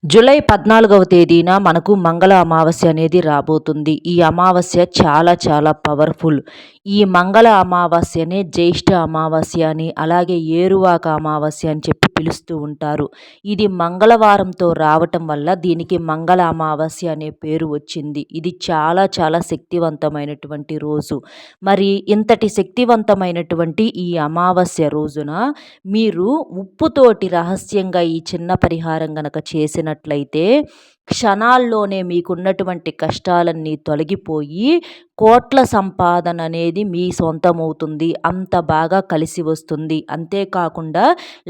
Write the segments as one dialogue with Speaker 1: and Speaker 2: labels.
Speaker 1: July 14వ తేదీన మనకు మంగళ అమావాస్య అనేది రాబోతుంది. ఈ అమావాస్య చాలా చాలా పవర్‌ఫుల్. ఈ మంగళ అమావాస్యనే జ్యేష్ఠ అమావాస్య అని, అలాగే ఏరువాక అమావాస్య అని చెప్పి పిలుస్తూ ఉంటారు. ఇది మంగళవారంతో రావటం వల్ల దీనికి మంగళ అమావాస్య అనే పేరు వచ్చింది. ఇది చాలా చాలా శక్తివంతమైనటువంటి రోజు. మరి ఇంతటి శక్తివంతమైనటువంటి ఈ అమావాస్య రోజున మీరు ఉప్పుతోటి రహస్యంగా ఈ చిన్న పరిహారం గనక చేసినట్లయితే క్షణాల్లోనే మీకున్నటువంటి కష్టాలన్నీ తొలగిపోయి కోట్ల సంపాదన అనేది మీ సొంతమవుతుంది. అంత బాగా కలిసి వస్తుంది. అంతేకాకుండా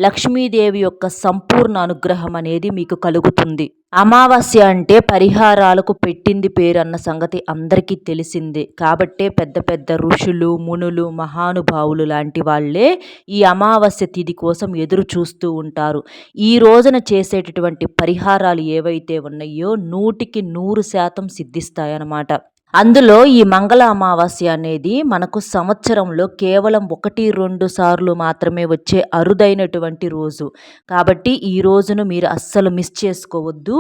Speaker 1: లక్ష్మీదేవి యొక్క సంపూర్ణ అనుగ్రహం అనేది మీకు కలుగుతుంది. అమావాస్య అంటే పరిహారాలకు పెట్టింది పేరు అన్న సంగతి అందరికీ తెలిసిందే. కాబట్టే పెద్ద పెద్ద ఋషులు, మునులు, మహానుభావులు లాంటి వాళ్ళే ఈ అమావాస్య తిథి కోసం ఎదురు చూస్తూ ఉంటారు. ఈ రోజున చేసేటటువంటి పరిహారాలు ఏవైతే ఉన్నాయో 100కి 100% సిద్ధిస్తాయన్నమాట. అందులో ఈ మంగళ అమావాస్య అనేది మనకు సంవత్సరంలో కేవలం 1, 2 సార్లు మాత్రమే వచ్చే అరుదైనటువంటి రోజు. కాబట్టి ఈ రోజును మీరు అస్సలు మిస్ చేసుకోవద్దు.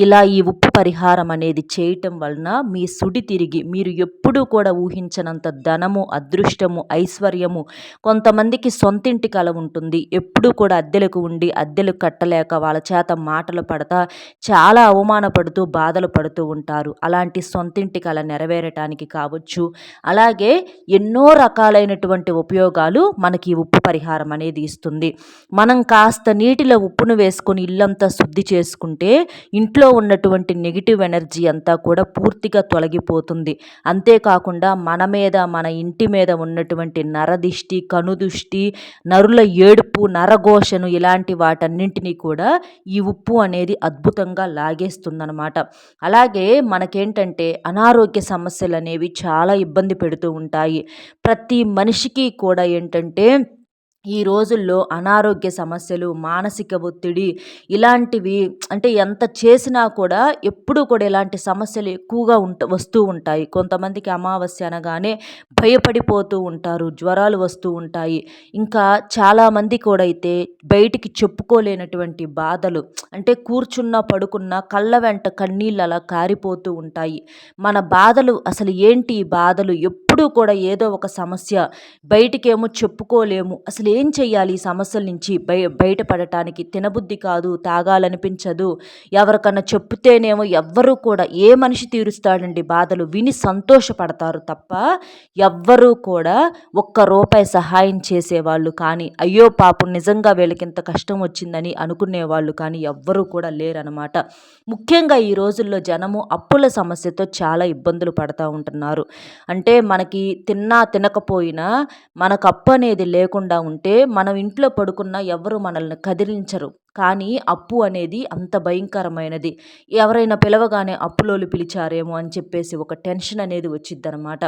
Speaker 1: ఇలా ఈ ఉప్పు పరిహారం అనేది చేయటం వలన మీ సుడి తిరిగి మీరు ఎప్పుడూ కూడా ఊహించనంత ధనము, అదృష్టము, ఐశ్వర్యము, కొంతమందికి సొంతింటి కల ఉంటుంది. ఎప్పుడూ కూడా అద్దెలకు ఉండి అద్దెలు కట్టలేక వాళ్ళ చేత మాటలు పడతా చాలా అవమానపడుతూ బాధలు పడుతూ ఉంటారు. అలాంటి సొంతింటి కల నెరవేరటానికి కావచ్చు, అలాగే ఎన్నో రకాలైనటువంటి ఉపయోగాలు మనకి ఈ ఉప్పు పరిహారం అనేది ఇస్తుంది. మనం కాస్త నీటిలో ఉప్పును వేసుకొని ఇల్లంతా శుద్ధి చేసుకుంటే ఇంట్లో ఉన్నటువంటి నెగిటివ్ ఎనర్జీ అంతా కూడా పూర్తిగా తొలగిపోతుంది. అంతేకాకుండా మన ఇంటి మీద ఉన్నటువంటి నరదిష్టి, కనుదృష్టి, నరుల ఏడుపు, నరఘోషను ఇలాంటి వాటన్నింటినీ కూడా ఈ ఉప్పు అనేది అద్భుతంగా లాగేస్తుందన్నమాట. అలాగే మనకేంటంటే అనారోగ్య సమస్యలు అనేవి చాలా ఇబ్బంది పెడుతూ ఉంటాయి. ప్రతి మనిషికి కూడా ఏంటంటే ఈ రోజుల్లో అనారోగ్య సమస్యలు, మానసిక ఒత్తిడి ఇలాంటివి అంటే ఎంత చేసినా కూడా ఎప్పుడూ కూడా ఇలాంటి సమస్యలు ఎక్కువగా వస్తూ ఉంటాయి. కొంతమందికి అమావాస్య అనగానే భయపడిపోతూ ఉంటారు. జ్వరాలు వస్తూ ఉంటాయి. ఇంకా చాలామంది కూడా అయితే బయటికి చెప్పుకోలేనటువంటి బాధలు అంటే కూర్చున్నా, పడుకున్నా కళ్ళ వెంట కన్నీళ్ళు అలా కారిపోతూ ఉంటాయి. మన బాధలు అసలు ఏంటి ఈ బాధలు? ఎప్పుడూ కూడా ఏదో ఒక సమస్య బయటికేమో చెప్పుకోలేము. అసలు ఏం చెయ్యాలి ఈ సమస్యల నుంచి బయటపడటానికి? తినబుద్ధి కాదు, తాగాలనిపించదు. ఎవరికన్నా చెప్తేనేమో ఎవ్వరూ కూడా ఏ మనిషి తీరుస్తాడండి బాధలు? విని సంతోషపడతారు తప్ప ఎవ్వరూ కూడా ఒక్క రూపాయి సహాయం చేసేవాళ్ళు కానీ, అయ్యో పాపం నిజంగా వీళ్ళకింత కష్టం వచ్చిందని అనుకునేవాళ్ళు కానీ ఎవ్వరూ కూడా లేరనమాట. ముఖ్యంగా ఈ రోజుల్లో జనము అప్పుల సమస్యతో చాలా ఇబ్బందులు పడతా ఉంటున్నారు. అంటే మనకి తిన్నా తినకపోయినా మనకు అప్పు అనేది లేకుండా ఉంటే మనం ఇంట్లో పడుకున్నా ఎవ్వరు మనల్ని కదిలించరు. కానీ అప్పు అనేది అంత భయంకరమైనది. ఎవరైనా పిలవగానే అప్పులోళ్ళు పిలిచారేమో అని చెప్పేసి ఒక టెన్షన్ అనేది వచ్చిద్దనమాట.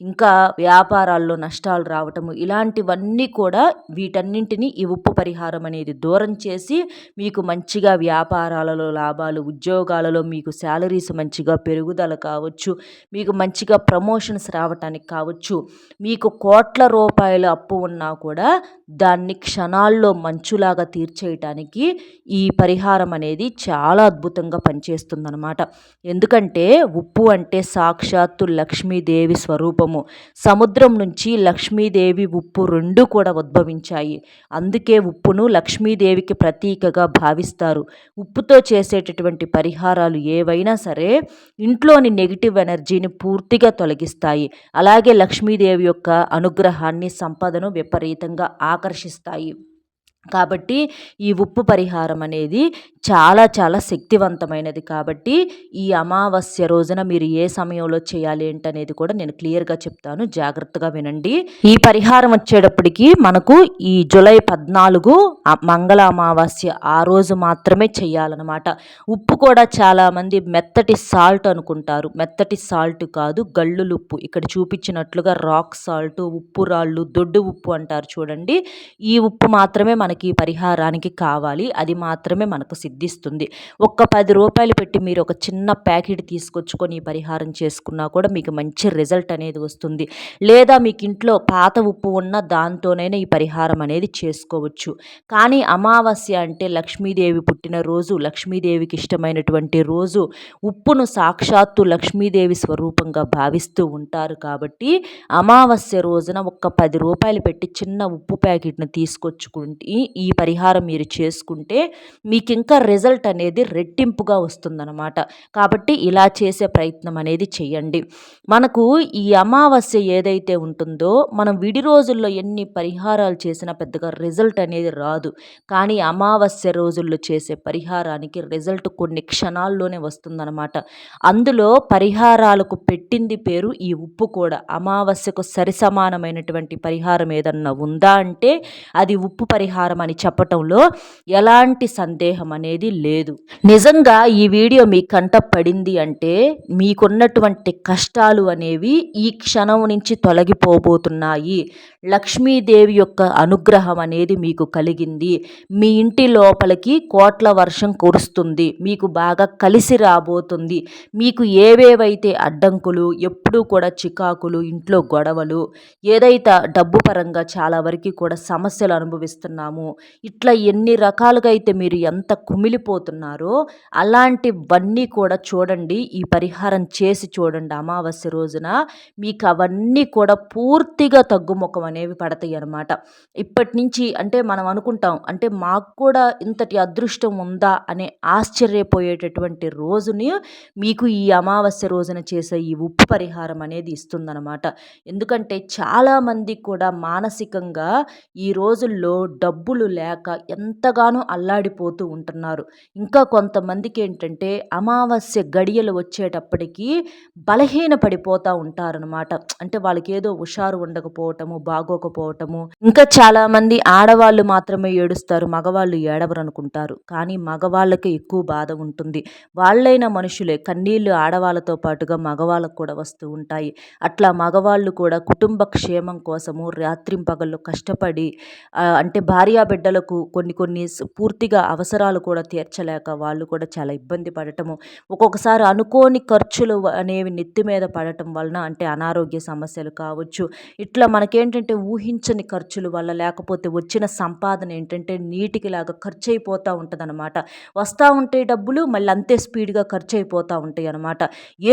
Speaker 1: ఇంకా వ్యాపారాల్లో నష్టాలు రావటము ఇలాంటివన్నీ కూడా వీటన్నింటినీ ఈ ఉప్పు పరిహారం అనేది దూరం చేసి మీకు మంచిగా వ్యాపారాలలో లాభాలు, ఉద్యోగాలలో మీకు శాలరీస్ మంచిగా పెరుగుదల కావచ్చు, మీకు మంచిగా ప్రమోషన్స్ రావటానికి కావచ్చు, మీకు కోట్ల రూపాయల అప్పు ఉన్నా కూడా దాన్ని క్షణాల్లో మంచులాగా తీర్చేయటానికి ఈ పరిహారం అనేది చాలా అద్భుతంగా పనిచేస్తుందన్నమాట. ఎందుకంటే ఉప్పు అంటే సాక్షాత్తు లక్ష్మీదేవి స్వరూపము. సముద్రం నుంచి లక్ష్మీదేవి, ఉప్పు రెండు కూడా ఉద్భవించాయి. అందుకే ఉప్పును లక్ష్మీదేవికి ప్రతీకగా భావిస్తారు. ఉప్పుతో చేసేటటువంటి పరిహారాలు ఏవైనా సరే ఇంట్లోని నెగిటివ్ ఎనర్జీని పూర్తిగా తొలగిస్తాయి. అలాగే లక్ష్మీదేవి యొక్క అనుగ్రహాన్ని, సంపదను విపరీతంగా ఆకర్షిస్తాయి. కాబట్టి ఈ ఉప్పు పరిహారం అనేది చాలా చాలా శక్తివంతమైనది. కాబట్టి ఈ అమావాస్య రోజున మీరు ఏ సమయంలో చేయాలి ఏంటనేది కూడా నేను క్లియర్గా చెప్తాను, జాగ్రత్తగా వినండి. ఈ పరిహారం వచ్చేటప్పటికి మనకు ఈ జూలై 14 మంగళ అమావాస్య ఆ రోజు మాత్రమే చేయాలన్నమాట. ఉప్పు కూడా చాలామంది మెత్తటి సాల్ట్ అనుకుంటారు. మెత్తటి సాల్ట్ కాదు, గల్లులుప్పు. ఇక్కడ చూపించినట్లుగా రాక్ సాల్ట్, ఉప్పు రాళ్ళు, దొడ్డు ఉప్పు అంటారు చూడండి. ఈ ఉప్పు మాత్రమే మనకి పరిహారానికి కావాలి. అది మాత్రమే మనకు సిద్ధిస్తుంది. ఒక్క రూ. 10 పెట్టి మీరు ఒక చిన్న ప్యాకెట్ తీసుకొచ్చుకొని ఈ పరిహారం చేసుకున్నా కూడా మీకు మంచి రిజల్ట్ అనేది వస్తుంది. లేదా మీకు ఇంట్లో పాత ఉప్పు ఉన్న దాంతోనైనా ఈ పరిహారం అనేది చేసుకోవచ్చు. కానీ అమావాస్య అంటే లక్ష్మీదేవి పుట్టినరోజు, లక్ష్మీదేవికి ఇష్టమైనటువంటి రోజు. ఉప్పును సాక్షాత్తు లక్ష్మీదేవి స్వరూపంగా భావిస్తూ ఉంటారు కాబట్టి అమావాస్య రోజున ఒక్క రూ. 10 పెట్టి చిన్న ఉప్పు ప్యాకెట్‌ని తీసుకొచ్చుకుంటే ఈ పరిహారం మీరు చేసుకుంటే మీకు ఇంకా రిజల్ట్ అనేది రెట్టింపుగా వస్తుందన్నమాట. కాబట్టి ఇలా చేసే ప్రయత్నం అనేది చేయండి. మనకు ఈ అమావాస్య ఏదైతే ఉంటుందో మనం విడి రోజుల్లో ఎన్ని పరిహారాలు చేసినా పెద్దగా రిజల్ట్ అనేది రాదు. కానీ అమావాస్య రోజుల్లో చేసే పరిహారానికి రిజల్ట్ కొన్ని క్షణాల్లోనే వస్తుందన్నమాట. అందులో పరిహారాలకు పెట్టింది పేరు ఈ ఉప్పు కూడా. అమావాస్యకు సరిసమానమైనటువంటి పరిహారం ఏదన్నా ఉందా అంటే అది ఉప్పు పరిహారం అని చెప్పటంలో ఎలాంటి సందేహం అనేది లేదు. నిజంగా ఈ వీడియో మీ కంట పడింది అంటే మీకున్నటువంటి కష్టాలు అనేవి ఈ క్షణం నుంచి తొలగిపోబోతున్నాయి. లక్ష్మీదేవి యొక్క అనుగ్రహం అనేది మీకు కలిగింది. మీ ఇంటి లోపలికి కోట్ల వర్షం కురుస్తుంది. మీకు బాగా కలిసి రాబోతుంది. మీకు ఏవేవైతే అడ్డంకులు, ఎప్పుడూ కూడా చికాకులు, ఇంట్లో గొడవలు, ఏదైతే డబ్బు పరంగా చాలా వరకు కూడా సమస్యలు అనుభవిస్తున్నాము, ఇట్లా ఎన్ని రకాలుగా అయితే మీరు ఎంత కుమిలిపోతున్నారో అలాంటివన్నీ కూడా చూడండి. ఈ పరిహారం చేసి చూడండి అమావాస్య రోజున. మీకు అవన్నీ కూడా పూర్తిగా తగ్గుముఖం అనేవి పడతాయి అన్నమాట. ఇప్పటి నుంచి అంటే మనం అనుకుంటాం అంటే మాకు కూడా ఇంతటి అదృష్టం ఉందా అనే ఆశ్చర్యపోయేటటువంటి రోజుని మీకు ఈ అమావాస్య రోజున చేసే ఈ ఉప్పు పరిహారం అనేది ఇస్తుందన్నమాట. ఎందుకంటే చాలామంది కూడా మానసికంగా ఈ రోజుల్లో డబ్బులు లేక ఎంతగానో అల్లాడిపోతూ ఉంటున్నారు. ఇంకా కొంతమందికి ఏంటంటే అమావాస్య గడియలు వచ్చేటప్పటికి బలహీన పడిపోతూ ఉంటారనమాట. అంటే వాళ్ళకి ఏదో హుషారు ఉండకపోవటము, బాగోకపోవటము. ఇంకా చాలామంది ఆడవాళ్ళు మాత్రమే ఏడుస్తారు, మగవాళ్ళు ఏడవరు అనుకుంటారు. కానీ మగవాళ్ళకి ఎక్కువ బాధ ఉంటుంది. వాళ్ళైన మనుషులే, కన్నీళ్ళు ఆడవాళ్ళతో పాటుగా మగవాళ్ళకు కూడా వస్తూ ఉంటాయి. అట్లా మగవాళ్ళు కూడా కుటుంబ క్షేమం కోసము రాత్రింపగళ్ళు కష్టపడి అంటే భార్యాబిడ్డలకు కొన్ని కొన్ని పూర్తిగా అవసరాలు కూడా తీర్చలేక వాళ్ళు కూడా చాలా ఇబ్బంది పడటము, ఒక్కొక్కసారి అనుకోని ఖర్చులు అనేవి నెత్తి మీద పడటం వలన అంటే అనారోగ్య సమస్యలు కావచ్చు, ఇట్లా మనకేంటంటే ఊహించని ఖర్చుల వల్ల లేకపోతే వచ్చిన సంపాదన ఏంటంటే నీటికి లాగా ఖర్చు అయిపోతూ ఉంటుంది అనమాట. వస్తూ ఉంటాయి డబ్బులు, మళ్ళీ అంతే స్పీడ్గా ఖర్చు అయిపోతూ ఉంటాయి అనమాట.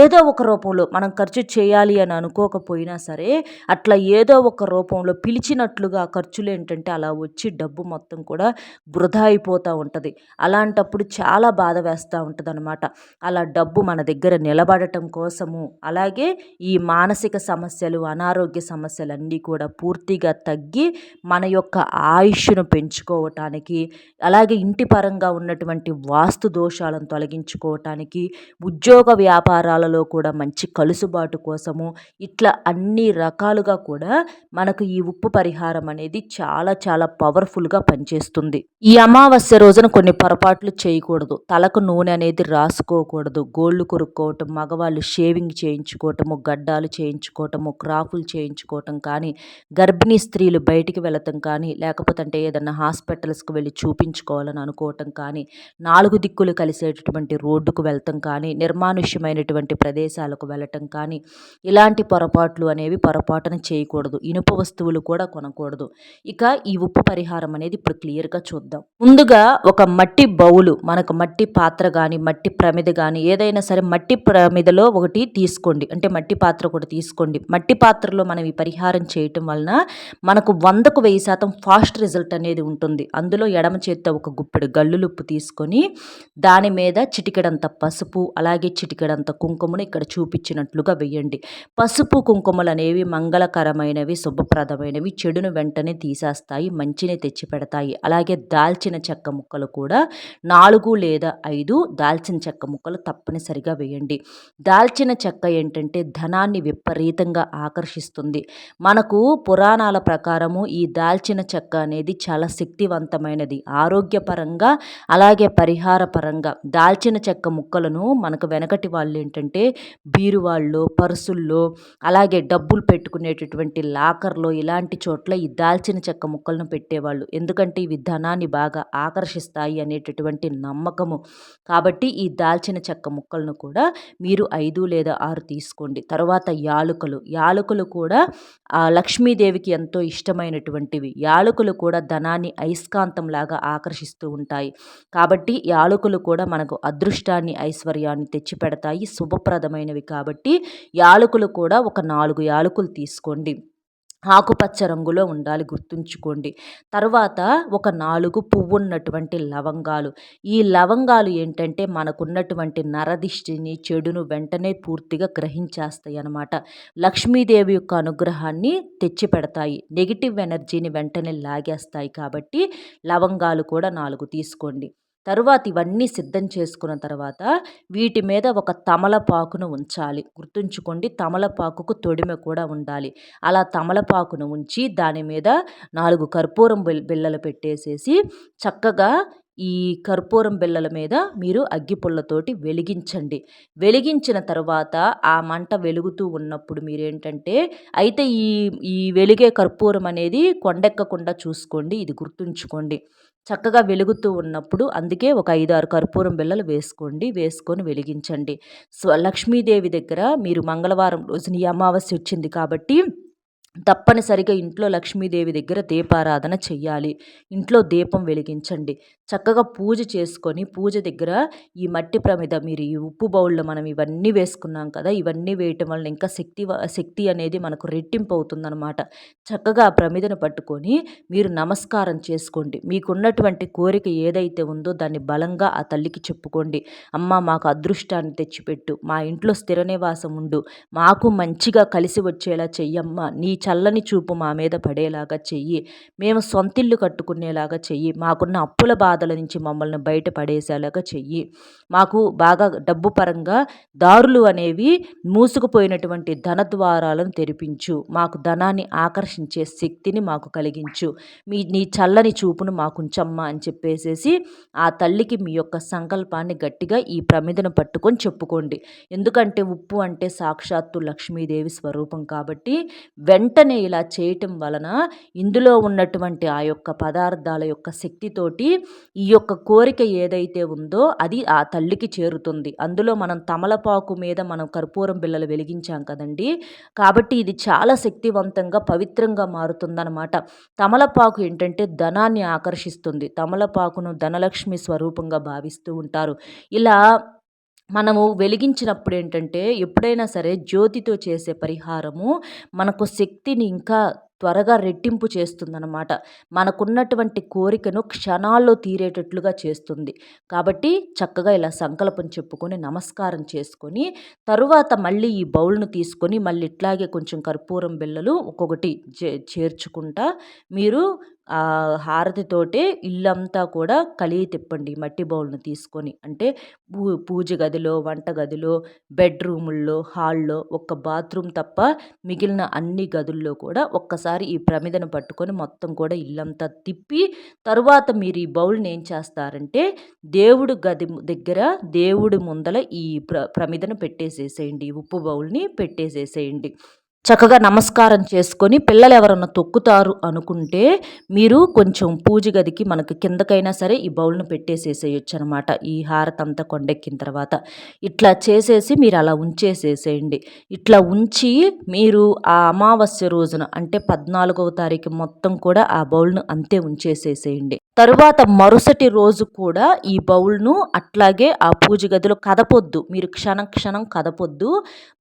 Speaker 1: ఏదో ఒక రూపంలో మనం ఖర్చు చేయాలి అని అనుకోకపోయినా సరే అట్లా ఏదో ఒక రూపంలో పిలిచినట్లుగా ఖర్చులు ఏంటంటే అలా వచ్చి డబ్బు మొత్తం కూడా వృధా అయిపోతూ ఉంటుంది. అలాంటప్పుడు చాలా బాధ వేస్తూ ఉంటుంది అనమాట. అలా డబ్బు మన దగ్గర నిలబడటం కోసము, అలాగే ఈ మానసిక సమస్యలు, అనారోగ్య సమస్యలన్నీ కూడా పూర్తిగా తగ్గి మన యొక్క ఆయుష్ను పెంచుకోవటానికి, అలాగే ఇంటి పరంగా ఉన్నటువంటి వాస్తు దోషాలను తొలగించుకోవటానికి, ఉద్యోగ వ్యాపారాలలో కూడా మంచి కలుసుబాటు కోసము, ఇట్లా అన్ని రకాలుగా కూడా మనకు ఈ ఉప్పు పరిహారం అనేది చాలా చాలా పవర్ఫుల్గా పనిచేస్తుంది. ఈ అమావాస్య రోజున కొన్ని పొరపాట్లు చేయకూడదు. తలకు నూనె అనేది రాసుకోకూడదు. గోళ్ళు కొరుక్కోవటం, మగవాళ్ళు షేవింగ్ చేయించుకోవటము, గడ్డాలు చేయించుకోవటము, క్రాఫులు చేయించుకోవటం కానీ, గర్భిణీ స్త్రీలు బయటికి వెళ్ళటం కానీ, లేకపోతే అంటే ఏదన్నా హాస్పిటల్స్కి వెళ్ళి చూపించుకోవాలని అనుకోవటం కానీ, 4 దిక్కులు కలిసేటటువంటి రోడ్డుకు వెళ్తాం కానీ, నిర్మానుష్యమైనటువంటి ప్రదేశాలకు వెళ్ళటం కానీ, ఇలాంటి పొరపాట్లు అనేవి పొరపాటున చేయకూడదు. ఇనుప వస్తువులు కూడా కొనకూడదు. ఇక ఈ ఉప్పు పరిహారం అనేది ఇప్పుడు క్లియర్గా చూద్దాం. ముందుగా ఒక మట్టి బౌలు, మనకు మట్టి పాత్ర కానీ, మట్టి ప్రమిద కానీ ఏదైనా సరే మట్టి ప్రమిదలో ఒకటి తీసుకోండి. అంటే మట్టి పాత్ర ఒకటి తీసుకోండి. మట్టి పాత్రలో మనం ఈ పరిహారం చేయటం వలన మనకు 100కు 1000% ఫాస్ట్ రిజల్ట్ అనేది ఉంటుంది. అందులో ఎడమ చేత్తో ఒక గుప్పెడు గల్లులుప్పు తీసుకొని దాని మీద చిటికెడంత పసుపు, అలాగే చిటికెడంత కుంకుమను ఇక్కడ చూపించినట్లుగా వేయండి. పసుపు కుంకుమలు అనేవి మంగళకరమైనవి, శుభప్రదమైనవి, చెడును వెంటనే తీసేస్తాయి, మంచిని తెచ్చిపెడతాయి. అలాగే దాల్చిన చెక్క ముక్కలు కూడా 4 లేదా 5 దాల్చిన చెక్క ముక్కలు తప్పనిసరిగా వేయండి. దాల్చిన చెక్క ఏంటంటే ధనాన్ని విపరీతంగా ఆకర్షిస్తుంది. మనకు పురాణాల ప్రకారము ఈ దాల్చిన చెక్క అనేది చాలా శక్తివంతమైనది. ఆరోగ్యపరంగా అలాగే పరిహార పరంగా దాల్చిన చెక్క ముక్కలను మనకు వెనకటి వాళ్ళు ఏంటంటే బీరువాల్లో, పర్సుల్లో, అలాగే డబ్బులు పెట్టుకునేటటువంటి లాకర్‌లో ఇలాంటి చోట్ల ఈ దాల్చిన చెక్క ముక్కలను పెట్టేవాళ్ళు. ఎందుకంటే ఇవి ధనాన్ని బాగా ఆకర్షిస్తాయి అనేటటువంటి నమ్మకము. కాబట్టి ఈ దాల్చిన చెక్క ముక్కలను కూడా మీరు 5 లేదా 6 తీసుకోండి. తర్వాత యాలుకలు. యాలుకలు కూడా లక్ష్మీదేవికి ఎంతో ఇష్టమైనటువంటివి. యాలకులు కూడా ధనాన్ని అయస్కాంతంలాగా ఆకర్షిస్తూ ఉంటాయి. కాబట్టి యాలకులు కూడా మనకు అదృష్టాన్ని, ఐశ్వర్యాన్ని తెచ్చిపెడతాయి. శుభప్రదమైనవి కాబట్టి యాలకులు కూడా ఒక 4 యాలకులు తీసుకోండి. ఆకుపచ్చ రంగులో ఉండాలి, గుర్తుంచుకోండి. తర్వాత ఒక 4 పువ్వున్నటువంటి లవంగాలు. ఈ లవంగాలు ఏంటంటే మనకున్నటువంటి నరదిష్టిని, చెడును వెంటనే పూర్తిగా గ్రహించేస్తాయి అన్నమాట. లక్ష్మీదేవి యొక్క అనుగ్రహాన్ని తెచ్చిపెడతాయి. నెగిటివ్ ఎనర్జీని వెంటనే లాగేస్తాయి. కాబట్టి లవంగాలు కూడా 4 తీసుకోండి. తరువాత ఇవన్నీ సిద్ధం చేసుకున్న తర్వాత వీటి మీద ఒక తమలపాకును ఉంచాలి. గుర్తుంచుకోండి, తమలపాకుకు తొడిమె కూడా ఉండాలి. అలా తమలపాకును ఉంచి దాని మీద 4 కర్పూరం బిళ్ళలు పెట్టేసేసి చక్కగా ఈ కర్పూరం బిళ్ళల మీద మీరు అగ్గిపుల్లతోటి వెలిగించండి. వెలిగించిన తర్వాత ఆ మంట వెలుగుతూ ఉన్నప్పుడు మీరేంటంటే అయితే ఈ ఈ వెలిగే కర్పూరం అనేది కొండెక్కకుండా చూసుకోండి. ఇది గుర్తుంచుకోండి. చక్కగా వెలుగుతూ ఉన్నప్పుడు అందుకే ఒక 5, 6 కర్పూరం బిళ్ళలు వేసుకోండి. వేసుకొని వెలిగించండి. లక్ష్మీదేవి దగ్గర మీరు మంగళవారం రోజున ఈ అమావాస్య వచ్చింది కాబట్టి తప్పనిసరిగా ఇంట్లో లక్ష్మీదేవి దగ్గర దీపారాధన చెయ్యాలి. ఇంట్లో దీపం వెలిగించండి. చక్కగా పూజ చేసుకొని పూజ దగ్గర ఈ మట్టి ప్రమిద మీరు ఈ ఉప్పు బౌల్లో మనం ఇవన్నీ వేసుకున్నాం కదా, ఇవన్నీ వేయటం వలన ఇంకా శక్తి అనేది మనకు రెట్టింపు అవుతుందన్నమాట. చక్కగా ఆ ప్రమిదను పట్టుకొని మీరు నమస్కారం చేసుకోండి. మీకున్నటువంటి కోరిక ఏదైతే ఉందో దాన్ని బలంగా ఆ తల్లికి చెప్పుకోండి. అమ్మ, మాకు అదృష్టాన్ని తెచ్చిపెట్టు, మా ఇంట్లో స్థిర నివాసం ఉండు, మాకు మంచిగా కలిసి వచ్చేలా చెయ్యమ్మ, నీ చల్లని చూపు మా మీద పడేలాగా చెయ్యి, మేము సొంతిల్లు కట్టుకునేలాగా చెయ్యి, మాకున్న అప్పుల బాధల నుంచి మమ్మల్ని బయట పడేసేలాగా చెయ్యి, మాకు బాగా డబ్బు పరంగా దారులు అనేవి మూసుకుపోయినటువంటి ధన ద్వారాలను తెరిపించు, మాకు ధనాన్ని ఆకర్షించే శక్తిని మాకు కలిగించు, నీ చల్లని చూపును మాకుంచమ్మా అని చెప్పేసేసి ఆ తల్లికి మీ యొక్క సంకల్పాన్ని గట్టిగా ఈ ప్రమిదను పట్టుకొని చెప్పుకోండి. ఎందుకంటే ఉప్పు అంటే సాక్షాత్తు లక్ష్మీదేవి స్వరూపం కాబట్టి వెంటనే ఇలా చేయటం వలన ఇందులో ఉన్నటువంటి ఆ యొక్క పదార్థాల యొక్క శక్తితోటి ఈ యొక్క కోరిక ఏదైతే ఉందో అది ఆ తల్లికి చేరుతుంది. అందులో మనం తమలపాకు మీద మనం కర్పూరం బిళ్ళలు వెలిగించాం కదండి, కాబట్టి ఇది చాలా శక్తివంతంగా పవిత్రంగా మారుతుందన్నమాట. తమలపాకు ఏంటంటే ధనాన్ని ఆకర్షిస్తుంది. తమలపాకును ధనలక్ష్మి స్వరూపంగా భావిస్తూ ఉంటారు. ఇలా మనము వెలిగించినప్పుడు ఏంటంటే ఎప్పుడైనా సరే జ్యోతితో చేసే పరిహారము మనకు శక్తిని ఇంకా త్వరగా రెట్టింపు చేస్తుందన్నమాట. మనకున్నటువంటి కోరికను క్షణాల్లో తీరేటట్లుగా చేస్తుంది. కాబట్టి చక్కగా ఇలా సంకల్పం చెప్పుకొని నమస్కారం చేసుకొని తరువాత మళ్ళీ ఈ బౌల్ను తీసుకొని మళ్ళీ ఇట్లాగే కొంచెం కర్పూరం బిళ్ళలు ఒక్కొక్కటి చేర్చుకుంటా మీరు హారతితోటే ఇల్లంతా కూడా కలిగి తిప్పండి. మట్టి బౌల్ను తీసుకొని అంటే పూజ గదిలో, వంట గదిలో, బెడ్రూముల్లో, హాల్లో, ఒక్క బాత్రూమ్ తప్ప మిగిలిన అన్ని గదుల్లో కూడా ఒక్కసారి ఈ ప్రమిదను పట్టుకొని మొత్తం కూడా ఇల్లంతా తిప్పి తరువాత మీరు ఈ బౌల్ని ఏం చేస్తారంటే దేవుడు గది దగ్గర దేవుడి ముందల ఈ ప్రమిదను పెట్టేసేసేయండి. ఈ ఉప్పు బౌల్ని పెట్టేసేసేయండి. చక్కగా నమస్కారం చేసుకొని పిల్లలు ఎవరన్నా తొక్కుతారు అనుకుంటే మీరు కొంచెం పూజ గదికి మనకు కిందకైనా సరే ఈ బౌల్ను పెట్టేసేసేయచ్చు అనమాట. ఈ హారతంతా కొండెక్కిన తర్వాత ఇట్లా చేసేసి మీరు అలా ఉంచేసేసేయండి. ఇట్లా ఉంచి మీరు ఆ అమావాస్య రోజున అంటే 14వ తారీఖు మొత్తం కూడా ఆ బౌల్ను అంతే ఉంచేసేసేయండి. తరువాత మరుసటి రోజు కూడా ఈ బౌల్ను అట్లాగే ఆ పూజ గదిలో కదపొద్దు. మీరు క్షణం కదపొద్దు.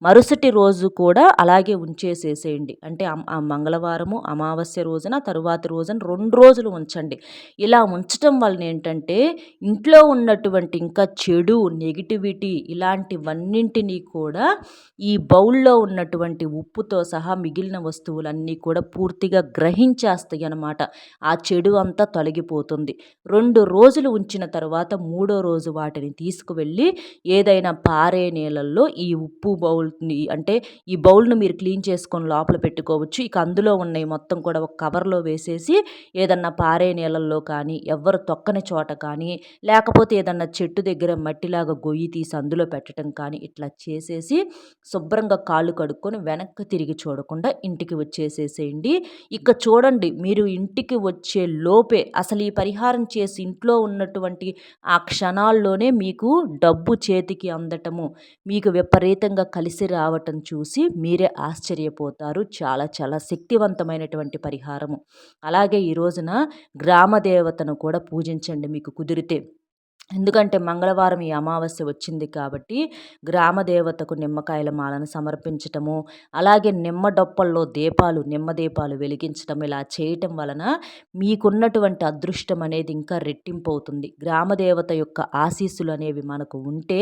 Speaker 1: మరుసటి రోజు కూడా అలాగే ఉంచేసేసేయండి. అంటే ఆ మంగళవారము అమావాస్య రోజున తరువాతి రోజున 2 రోజులు ఉంచండి. ఇలా ఉంచటం వలన ఏంటంటే ఇంట్లో ఉన్నటువంటి ఇంకా చెడు, నెగిటివిటీ ఇలాంటివన్నింటినీ కూడా ఈ బౌల్లో ఉన్నటువంటి ఉప్పుతో సహా మిగిలిన వస్తువులన్నీ కూడా పూర్తిగా గ్రహించేస్తాయి అన్నమాట. ఆ చెడు అంతా తొలగిపోతుంది. అయిపోతుంది. 2 రోజులు ఉంచిన తర్వాత మూడో రోజు వాటిని తీసుకువెళ్ళి ఏదైనా పారే నీళ్ళల్లో ఈ ఉప్పు బౌల్‌ని అంటే ఈ బౌల్‌ను మీరు క్లీన్ చేసుకొని లోపల పెట్టుకోవచ్చు. ఇక అందులో ఉన్నయి మొత్తం కూడా ఒక కవర్‌లో వేసేసి ఏదన్నా పారే నీళ్ళల్లో కానీ, ఎవ్వరు తొక్కని చోట కానీ, లేకపోతే ఏదన్నా చెట్టు దగ్గర మట్టిలాగా గొయ్యి తీసి అందులో పెట్టటం కానీ ఇట్లా చేసేసి శుభ్రంగా కాళ్ళు కడుక్కొని వెనక్కి తిరిగి చూడకుండా ఇంటికి వచ్చేసేసేయండి. ఇక చూడండి, మీరు ఇంటికి వచ్చే లోపే అసలు ఈ పరిహారం చేసి ఇంట్లో ఉన్నటువంటి ఆ క్షణాల్లోనే మీకు డబ్బు చేతికి అందటము, మీకు విపరీతంగా కలిసి రావటం చూసి మీరే ఆశ్చర్యపోతారు. చాలా చాలా శక్తివంతమైనటువంటి పరిహారము. అలాగే ఈ రోజున గ్రామ దేవతను కూడా పూజించండి మీకు కుదిరితే. ఎందుకంటే మంగళవారం ఈ అమావాస్య వచ్చింది కాబట్టి గ్రామ దేవతకు నిమ్మకాయల మాలను సమర్పించటము, అలాగే నిమ్మ డొప్పల్లో దీపాలు, నిమ్మ దీపాలు వెలిగించటం ఇలా చేయటం వలన మీకున్నటువంటి అదృష్టం అనేది ఇంకా రెట్టింపు అవుతుంది. గ్రామ దేవత యొక్క ఆశీస్సులు అనేవి మనకు ఉంటే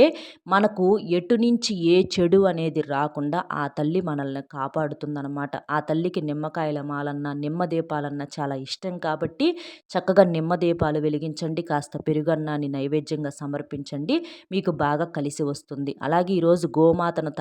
Speaker 1: మనకు ఎటు నుంచి ఏ చెడు అనేది రాకుండా ఆ తల్లి మనల్ని కాపాడుతుందన్నమాట. ఆ తల్లికి నిమ్మకాయల మాలన్నా, నిమ్మ దీపాలన్నా చాలా ఇష్టం కాబట్టి చక్కగా నిమ్మ దీపాలు వెలిగించండి. కాస్త పెరుగన్నాన్ని నైవేద్యంగా సమర్పించండి. మీకు బాగా కలిసి వస్తుంది. అలాగే ఈరోజు గోమాతను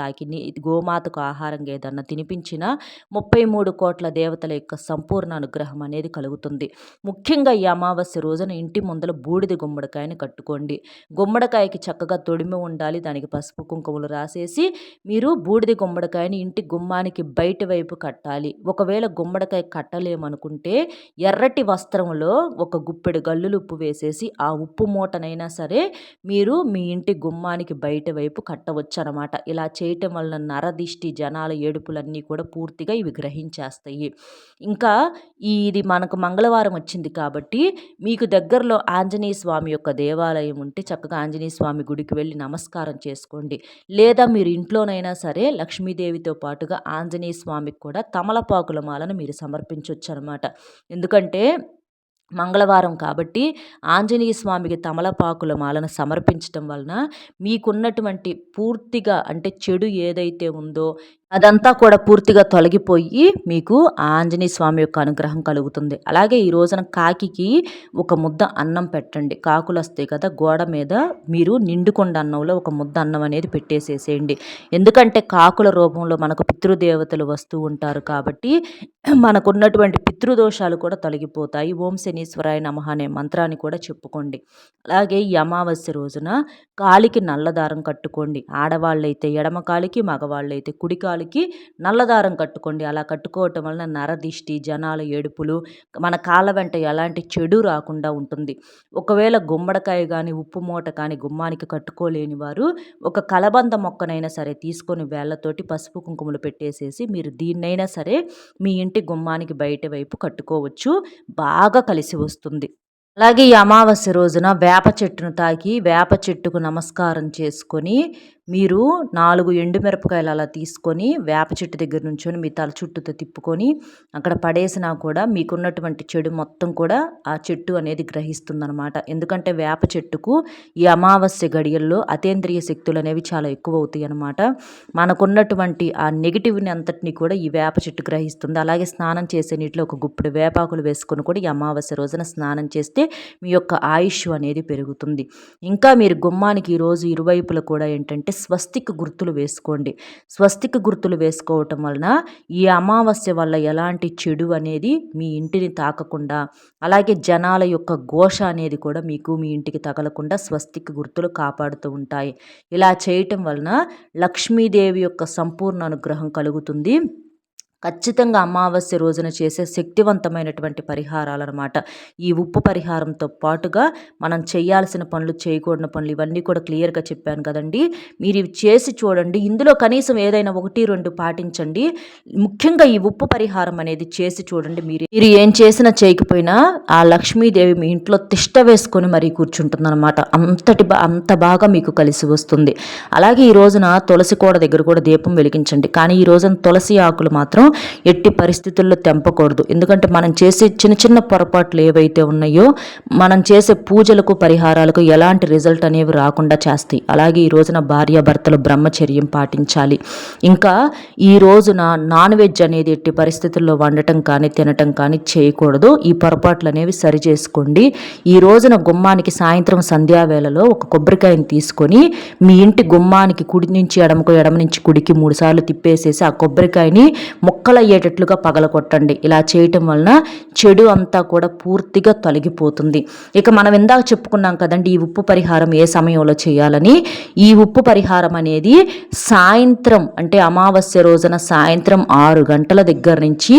Speaker 1: గోమాతకు ఆహారంగా ఏదన్నా తినిపించినా 33 కోట్ల దేవతల యొక్క సంపూర్ణ అనుగ్రహం అనేది కలుగుతుంది. ముఖ్యంగా ఈ అమావాస్య రోజున ఇంటి ముందల బూడిద గుమ్మడికాయని కట్టుకోండి. గుమ్మడికాయకి చక్కగా తొడిమి ఉండాలి. దానికి పసుపు కుంకుమలు రాసేసి మీరు బూడిద గుమ్మడికాయని ఇంటి గుమ్మానికి బయట వైపు కట్టాలి. ఒకవేళ గుమ్మడికాయ కట్టలేమనుకుంటే ఎర్రటి వస్త్రంలో ఒక గుప్పెడు గల్లులు ఉప్పు వేసేసి ఆ ఉప్పు మూటనైనా సరే మీరు మీ ఇంటి గుమ్మానికి బయట వైపు కట్టవచ్చు అనమాట. ఇలా చేయటం వలన నరదిష్టి, జనాల ఏడుపులన్నీ కూడా పూర్తిగా ఇవి గ్రహించేస్తాయి. ఇంకా ఇది మనకు మంగళవారం వచ్చింది కాబట్టి మీకు దగ్గరలో ఆంజనేయ స్వామి యొక్క దేవాలయం ఉంటే చక్కగా ఆంజనేయ స్వామి గుడికి వెళ్ళి నమస్కారం చేసుకోండి. లేదా మీరు ఇంట్లోనైనా సరే లక్ష్మీదేవితో పాటుగా ఆంజనేయ స్వామికి కూడా తమలపాకుల మాలను మీరు సమర్పించవచ్చు అనమాట. ఎందుకంటే మంగళవారం కాబట్టి ఆంజనేయ స్వామికి తమలపాకుల మాలను సమర్పించటం వలన మీకున్నటువంటి పూర్తిగా అంటే చెడు ఏదైతే ఉందో అదంతా కూడా పూర్తిగా తొలగిపోయి మీకు ఆంజనేయ స్వామి యొక్క అనుగ్రహం కలుగుతుంది. అలాగే ఈ రోజున కాకికి ఒక ముద్ద అన్నం పెట్టండి. కాకులు వస్తాయి కదా, గోడ మీద మీరు నిండుకొండ అన్నంలో ఒక ముద్ద అన్నం అనేది పెట్టేసేసేయండి. ఎందుకంటే కాకుల రూపంలో మనకు పితృదేవతలు వస్తూ ఉంటారు కాబట్టి మనకున్నటువంటి పితృదోషాలు కూడా తొలగిపోతాయి. ఓం శనీశ్వరాయ నమః అనే మంత్రాన్ని కూడా చెప్పుకోండి. అలాగే ఈ అమావాస్య రోజున కాలికి నల్లదారం కట్టుకోండి. ఆడవాళ్ళైతే ఎడమ కాలికి, మగవాళ్ళైతే కుడి కాలికి నల్లదారం కట్టుకోండి. అలా కట్టుకోవటం వలన నరదిష్టి, జనాల ఏడుపులు, మన కాళ్ళ వెంట ఎలాంటి చెడు రాకుండా ఉంటుంది. ఒకవేళ గుమ్మడికాయ కానీ, ఉప్పు మూట కానీ గుమ్మానికి కట్టుకోలేని వారు ఒక కలబంద మొక్కనైనా సరే తీసుకొని వేళ్ళతోటి పసుపు కుంకుమలు పెట్టేసేసి మీరు దీన్నైనా సరే మీ ఇంటి గుమ్మానికి బయట వైపు కట్టుకోవచ్చు. బాగా కలిసి వస్తుంది. అలాగే ఈ అమావాస్య రోజున వేప చెట్టును తాకి వేప చెట్టుకు నమస్కారం చేసుకొని మీరు 4 ఎండుమిరపకాయలు అలా తీసుకొని వేప చెట్టు దగ్గర నుంచొని మీ తల చుట్టూతో తిప్పుకొని అక్కడ పడేసినా కూడా మీకున్నటువంటి చెడు మొత్తం కూడా ఆ చెట్టు అనేది గ్రహిస్తుందనమాట. ఎందుకంటే వేప చెట్టుకు ఈ అమావాస్య గడియల్లో అతీంద్రియ శక్తులు అనేవి చాలా ఎక్కువ అవుతాయి అన్నమాట. మనకున్నటువంటి ఆ నెగిటివ్ని అంతటిని కూడా ఈ వేప చెట్టు గ్రహిస్తుంది. అలాగే స్నానం చేసే నీటిలో ఒక గుప్పెడు వేపాకులు వేసుకొని కూడా ఈ అమావాస్య రోజున స్నానం చేస్తే మీ యొక్క ఆయుష్ అనేది పెరుగుతుంది. ఇంకా మీరు గుమ్మానికి ఈరోజు ఇరువైపులా కూడా ఏంటంటే స్వస్తిక్ గుర్తులు వేసుకోండి. స్వస్తిక్ గుర్తులు వేసుకోవటం వలన ఈ అమావాస్య వల్ల ఎలాంటి చెడు అనేది మీ ఇంటిని తాకకుండా, అలాగే జనాల యొక్క ఘోష అనేది కూడా మీకు మీ ఇంటికి తగలకుండా స్వస్తిక్ గుర్తులు కాపాడుతూ ఉంటాయి. ఇలా చేయటం వలన లక్ష్మీదేవి యొక్క సంపూర్ణ అనుగ్రహం కలుగుతుంది. ఖచ్చితంగా అమావాస్య రోజున చేసే శక్తివంతమైనటువంటి పరిహారాలు అనమాట. ఈ ఉప్పు పరిహారంతో పాటుగా మనం చేయాల్సిన పనులు, చేయకూడని పనులు ఇవన్నీ కూడా క్లియర్గా చెప్పాను కదండి. మీరు ఇవి చేసి చూడండి. ఇందులో కనీసం ఏదైనా 1, 2 పాటించండి. ముఖ్యంగా ఈ ఉప్పు పరిహారం అనేది చేసి చూడండి. మీరు ఏం చేసినా చేయకపోయినా ఆ లక్ష్మీదేవి మీ ఇంట్లో తిష్ట వేసుకొని మరీ కూర్చుంటుందన్నమాట. అంత బాగా మీకు కలిసి వస్తుంది. అలాగే ఈ రోజున తులసి కోడ దగ్గర కూడా దీపం వెలిగించండి. కానీ ఈ రోజున తులసి ఆకులు మాత్రం ఎట్టి పరిస్థితుల్లో తెంపకూడదు. ఎందుకంటే మనం చేసే చిన్న చిన్న పొరపాట్లు ఏవైతే ఉన్నాయో మనం చేసే పూజలకు పరిహారాలకు ఎలాంటి రిజల్ట్ అనేవి రాకుండా చేస్తాయి. అలాగే ఈ రోజున భార్యాభర్తలు బ్రహ్మచర్యం పాటించాలి. ఇంకా ఈ రోజున నాన్ వెజ్ అనేది ఎట్టి పరిస్థితుల్లో వండటం కానీ తినటం కానీ చేయకూడదు. ఈ పొరపాట్లు అనేవి సరి చేసుకోండి. ఈ రోజున గుమ్మానికి సాయంత్రం సంధ్యావేళలో ఒక కొబ్బరికాయని తీసుకొని మీ ఇంటి గుమ్మానికి కుడి నుంచి ఎడమకు ఎడమ నుంచి కుడికి 3 సార్లు తిప్పేసేసి ఆ కొబ్బరికాయని ముక్కలయ్యేటట్లుగా పగలగొట్టండి. ఇలా చేయటం వలన చెడు అంతా కూడా పూర్తిగా తొలగిపోతుంది. ఇక మనం ఇందాక చెప్పుకున్నాం కదండి ఈ ఉప్పు పరిహారం ఏ సమయంలో చేయాలని. ఈ ఉప్పు పరిహారం అనేది సాయంత్రం అంటే అమావాస్య రోజున సాయంత్రం 6 గంటల దగ్గర నుంచి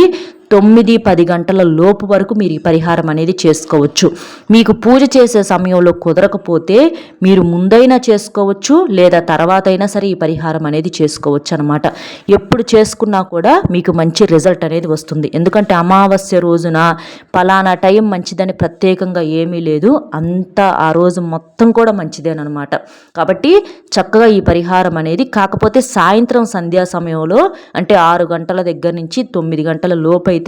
Speaker 1: 9-10 గంటల లోపు వరకు మీరు ఈ పరిహారం అనేది చేసుకోవచ్చు. మీకు పూజ చేసే సమయంలో కుదరకపోతే మీరు ముందైనా చేసుకోవచ్చు, లేదా తర్వాత అయినా సరే ఈ పరిహారం అనేది చేసుకోవచ్చు అనమాట. ఎప్పుడు చేసుకున్నా కూడా మీకు మంచి రిజల్ట్ అనేది వస్తుంది. ఎందుకంటే అమావాస్య రోజున పలానా టైం మంచిదని ప్రత్యేకంగా ఏమీ లేదు, అంతా ఆ రోజు మొత్తం కూడా మంచిదేనమాట. కాబట్టి చక్కగా ఈ పరిహారం అనేది, కాకపోతే సాయంత్రం సంధ్యా సమయంలో అంటే 6 గంటల దగ్గర నుంచి 9 గంటల లోపు అయితే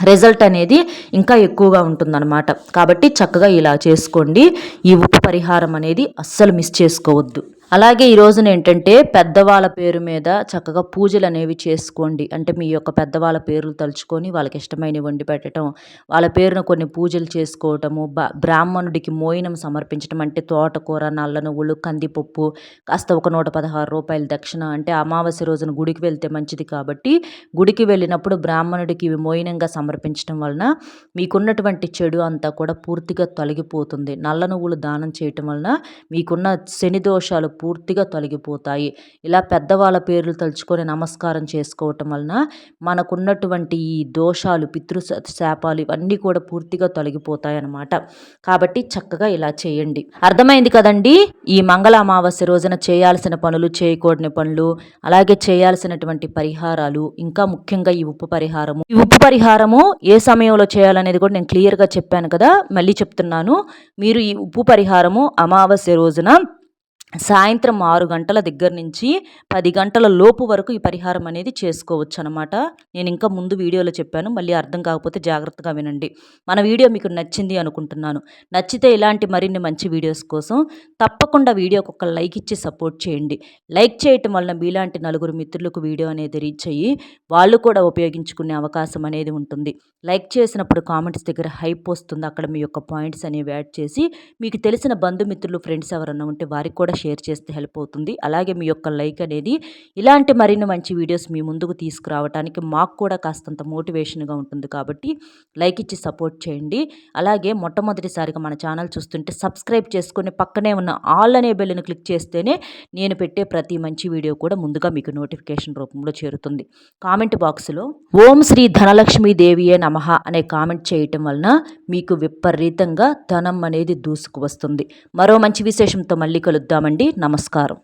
Speaker 1: రిజల్ట్ అనేది ఇంకా ఎక్కువగా ఉంటుందన్నమాట. కాబట్టి చక్కగా ఇలా చేసుకోండి. ఈ ఉప్పు పరిహారం అనేది అస్సలు మిస్ చేసుకోవద్దు. అలాగే ఈ రోజున ఏంటంటే పెద్దవాళ్ళ పేరు మీద చక్కగా పూజలు అనేవి చేసుకోండి. అంటే మీ యొక్క పెద్దవాళ్ళ పేర్లు తలుచుకొని వాళ్ళకి ఇష్టమైనవి వండి పెట్టడం, వాళ్ళ పేరున కొన్ని పూజలు చేసుకోవటము, బ్రాహ్మణుడికి మోయినం సమర్పించడం, అంటే తోటకూర, నల్ల నువ్వులు, కందిపప్పు, కాస్త ఒక 116 రూపాయల దక్షిణ. అంటే అమావాస్య రోజున గుడికి వెళ్తే మంచిది కాబట్టి గుడికి వెళ్ళినప్పుడు బ్రాహ్మణుడికి ఇవి మోయినంగా సమర్పించడం వలన మీకున్నటువంటి చెడు అంతా కూడా పూర్తిగా తొలగిపోతుంది. నల్ల నువ్వులు దానం చేయటం వలన మీకున్న శని దోషాలు పూర్తిగా తొలగిపోతాయి. ఇలా పెద్దవాళ్ళ పేర్లు తలుచుకొని నమస్కారం చేసుకోవటం వలన మనకున్నటువంటి ఈ దోషాలు, శాపాలు ఇవన్నీ కూడా పూర్తిగా తొలగిపోతాయి అన్నమాట. కాబట్టి చక్కగా ఇలా చేయండి. అర్థమైంది కదండి ఈ మంగళ అమావాస్య రోజున చేయాల్సిన పనులు, చేయకూడని పనులు, అలాగే చేయాల్సినటువంటి పరిహారాలు, ఇంకా ముఖ్యంగా ఈ ఉప్పు పరిహారము. ఈ ఉప్పు పరిహారము ఏ సమయంలో చేయాలనేది కూడా నేను క్లియర్గా చెప్పాను కదా, మళ్ళీ చెప్తున్నాను. మీరు ఈ ఉప్పు పరిహారము అమావాస్య రోజున సాయంత్రం 6 గంటల దగ్గర నుంచి 10 గంటల లోపు వరకు ఈ పరిహారం అనేది చేసుకోవచ్చు అనమాట. నేను ఇంకా ముందు వీడియోలో చెప్పాను, మళ్ళీ అర్థం కాకపోతే జాగ్రత్తగా వినండి. మన వీడియో మీకు నచ్చింది అనుకుంటున్నాను. నచ్చితే ఇలాంటి మరిన్ని మంచి వీడియోస్ కోసం తప్పకుండా వీడియోకి ఒక లైక్ ఇచ్చి సపోర్ట్ చేయండి. లైక్ చేయటం వలన మీలాంటి నలుగురు మిత్రులకు వీడియో అనేది రీచ్ అయ్యి వాళ్ళు కూడా ఉపయోగించుకునే అవకాశం అనేది ఉంటుంది. లైక్ చేసినప్పుడు కామెంట్స్ దగ్గర హైప్ వస్తుంది. అక్కడ మీ యొక్క పాయింట్స్ అనేవి యాడ్ చేసి మీకు తెలిసిన బంధుమిత్రులు, ఫ్రెండ్స్ ఎవరన్నా ఉంటే వారికి కూడా షేర్ చేస్తే హెల్ప్ అవుతుంది. అలాగే మీ యొక్క లైక్ అనేది ఇలాంటి మరిన్ని మంచి వీడియోస్ మీ ముందుకు తీసుకురావడానికి మాకు కూడా కాస్తంత మోటివేషన్గా ఉంటుంది. కాబట్టి లైక్ ఇచ్చి సపోర్ట్ చేయండి. అలాగే మొట్టమొదటిసారిగా మన ఛానల్ చూస్తుంటే సబ్స్క్రైబ్ చేసుకొని పక్కనే ఉన్న ఆల్ అనే బెల్ని క్లిక్ చేస్తేనే నేను పెట్టే ప్రతి మంచి వీడియో కూడా ముందుగా మీకు నోటిఫికేషన్ రూపంలో చేరుతుంది. కామెంట్ బాక్స్లో ఓం శ్రీ ధనలక్ష్మీ దేవియే నమః అనే కామెంట్ చేయటం వలన మీకు విపరీతంగా ధనం అనేది దూసుకు వస్తుంది. మరో మంచి విశేషంతో మళ్ళీ కలుద్దామండి. నమస్కారం.